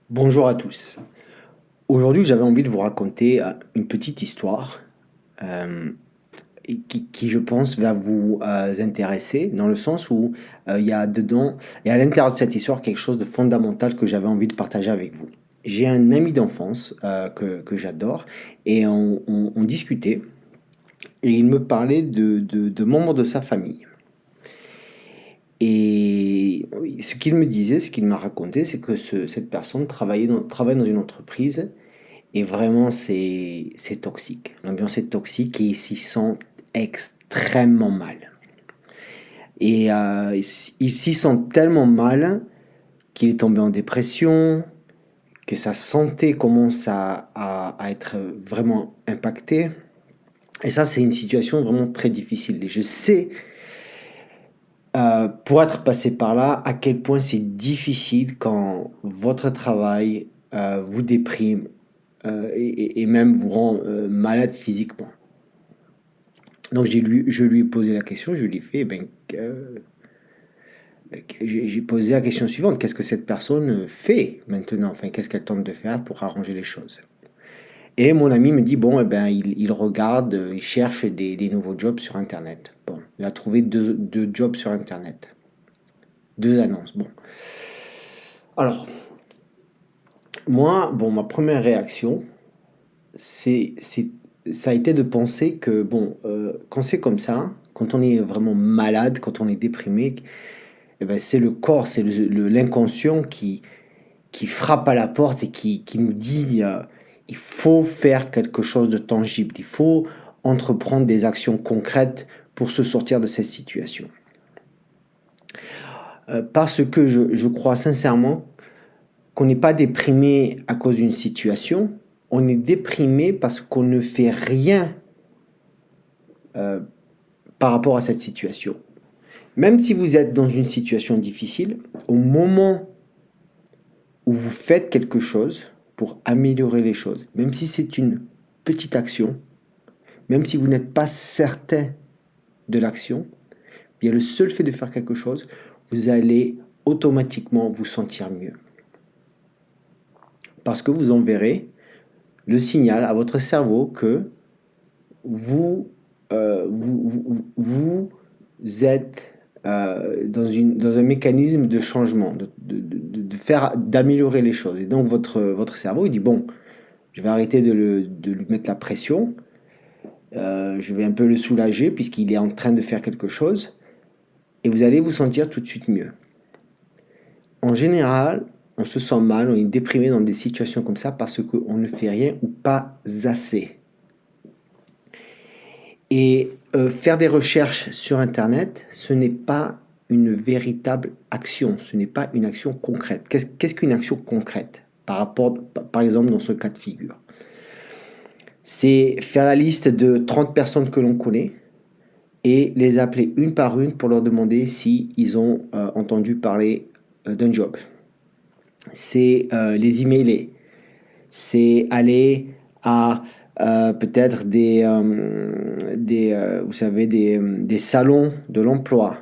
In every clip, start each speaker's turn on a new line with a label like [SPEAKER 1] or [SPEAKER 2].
[SPEAKER 1] Bonjour à tous. Aujourd'hui, j'avais envie de vous raconter une petite histoire euh, je pense, va vous intéresser dans le sens où il y a dedans, et à l'intérieur de cette histoire, quelque chose de fondamental que j'avais envie de partager avec vous. J'ai un ami d'enfance que j'adore et on discutait et il me parlait de membres de sa famille. Et ce qu'il me disait, ce qu'il m'a raconté, c'est que cette personne travaille dans une entreprise. Et vraiment, c'est toxique. L'ambiance est toxique et ils s'y sentent extrêmement mal. Et ils s'y sentent tellement mal qu'il est tombé en dépression, que sa santé commence à être vraiment impactée. Et ça, c'est une situation vraiment très difficile. Et je sais, pour être passé par là, à quel point c'est difficile quand votre travail vous déprime et même vous rend malade physiquement. Donc je lui ai posé la question, je lui ai fait, j'ai posé la question suivante, qu'est-ce que cette personne fait maintenant? Enfin, qu'est-ce qu'elle tente de faire pour arranger les choses? Et mon ami me dit, bon, il regarde, il cherche des nouveaux jobs sur Internet. Bon, il a trouvé deux jobs sur Internet. Deux annonces, bon. Alors, moi, bon, ma première réaction, c'est, c'est, ça a été de penser que, bon, quand c'est comme ça, quand on est vraiment malade, quand on est déprimé, eh ben, c'est le corps, c'est l'inconscient qui frappe à la porte et qui nous dit il faut faire quelque chose de tangible, il faut entreprendre des actions concrètes pour se sortir de cette situation. Parce que je crois sincèrement qu'on n'est pas déprimé à cause d'une situation, on est déprimé parce qu'on ne fait rien euh, par rapport à cette situation. Même si vous êtes dans une situation difficile, au moment où vous faites quelque chose pour améliorer les choses, même si c'est une petite action, même si vous n'êtes pas certain de l'action, bien le seul fait de faire quelque chose, vous allez automatiquement vous sentir mieux. Parce que vous enverrez le signal à votre cerveau que vous, vous êtes dans un mécanisme de changement, d'améliorer les choses. Et donc votre cerveau, il dit, bon, je vais arrêter de lui mettre la pression, je vais un peu le soulager puisqu'il est en train de faire quelque chose, et vous allez vous sentir tout de suite mieux. En général, on se sent mal, on est déprimé dans des situations comme ça parce qu'on ne fait rien ou pas assez. Et faire des recherches sur Internet, ce n'est pas une véritable action, ce n'est pas une action concrète. Qu'est-ce qu'une action concrète par exemple, dans ce cas de figure? C'est faire la liste de 30 personnes que l'on connaît et les appeler une par une pour leur demander si ils ont entendu parler d'un job. C'est les emailer. C'est aller à peut-être vous savez, des salons de l'emploi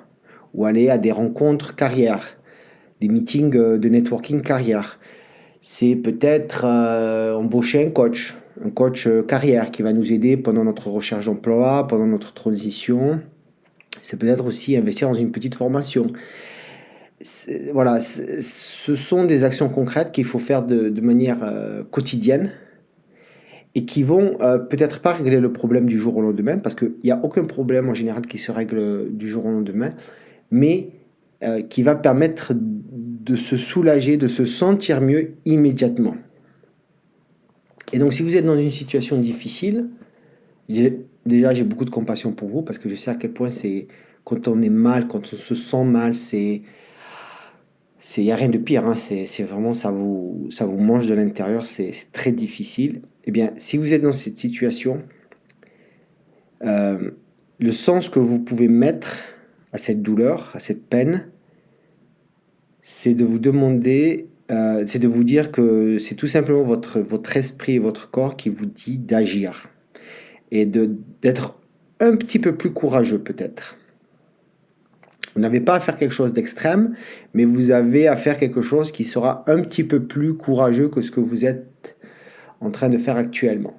[SPEAKER 1] ou aller à des rencontres carrière, des meetings de networking carrière. C'est peut-être embaucher un coach carrière qui va nous aider pendant notre recherche d'emploi, pendant notre transition. C'est peut-être aussi investir dans une petite formation. Voilà, ce sont des actions concrètes qu'il faut faire de manière quotidienne et qui vont peut-être pas régler le problème du jour au lendemain, parce qu'il n'y a aucun problème en général qui se règle du jour au lendemain, mais qui va permettre de se soulager, de se sentir mieux immédiatement. Et donc si vous êtes dans une situation difficile, déjà j'ai beaucoup de compassion pour vous, parce que je sais à quel point c'est quand on est mal, quand on se sent mal, il n'y a rien de pire, hein. C'est vraiment, ça vous mange de l'intérieur, c'est très difficile. Eh bien, si vous êtes dans cette situation, euh, le sens que vous pouvez mettre à cette douleur, à cette peine, c'est de vous demander, c'est de vous dire que c'est tout simplement votre esprit et votre corps qui vous dit d'agir et d'être un petit peu plus courageux peut-être. Vous n'avez pas à faire quelque chose d'extrême, mais vous avez à faire quelque chose qui sera un petit peu plus courageux que ce que vous êtes en train de faire actuellement.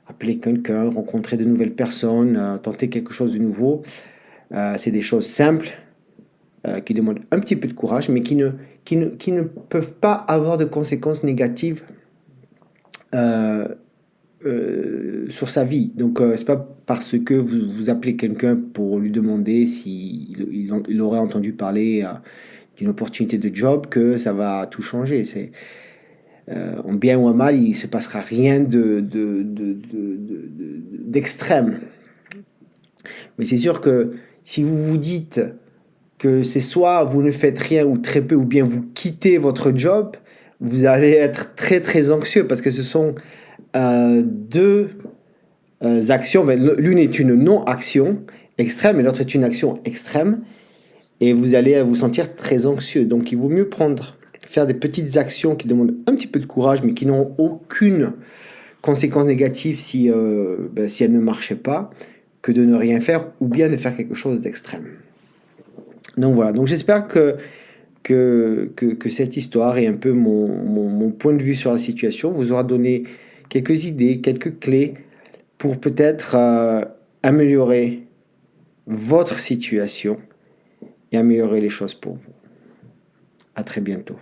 [SPEAKER 1] Appeler quelqu'un, rencontrer de nouvelles personnes, tenter quelque chose de nouveau, c'est des choses simples qui demandent un petit peu de courage, mais qui ne peuvent pas avoir de conséquences négatives sur sa vie. Donc, c'est pas parce que vous appelez quelqu'un pour lui demander s'il aurait entendu parler d'une opportunité de job que ça va tout changer. En bien ou en mal, il ne se passera rien d'extrême. Mais c'est sûr que si vous vous dites que c'est soit vous ne faites rien ou très peu, ou bien vous quittez votre job, vous allez être très très anxieux parce que ce sont deux actions. L'une est une non-action extrême et l'autre est une action extrême. Et vous allez vous sentir très anxieux. Donc il vaut mieux faire des petites actions qui demandent un petit peu de courage, mais qui n'ont aucune conséquence négative si elles ne marchaient pas, que de ne rien faire ou bien de faire quelque chose d'extrême. Donc voilà, donc j'espère que cette histoire et un peu mon point de vue sur la situation vous aura donné quelques idées, quelques clés pour peut-être améliorer votre situation et améliorer les choses pour vous. À très bientôt.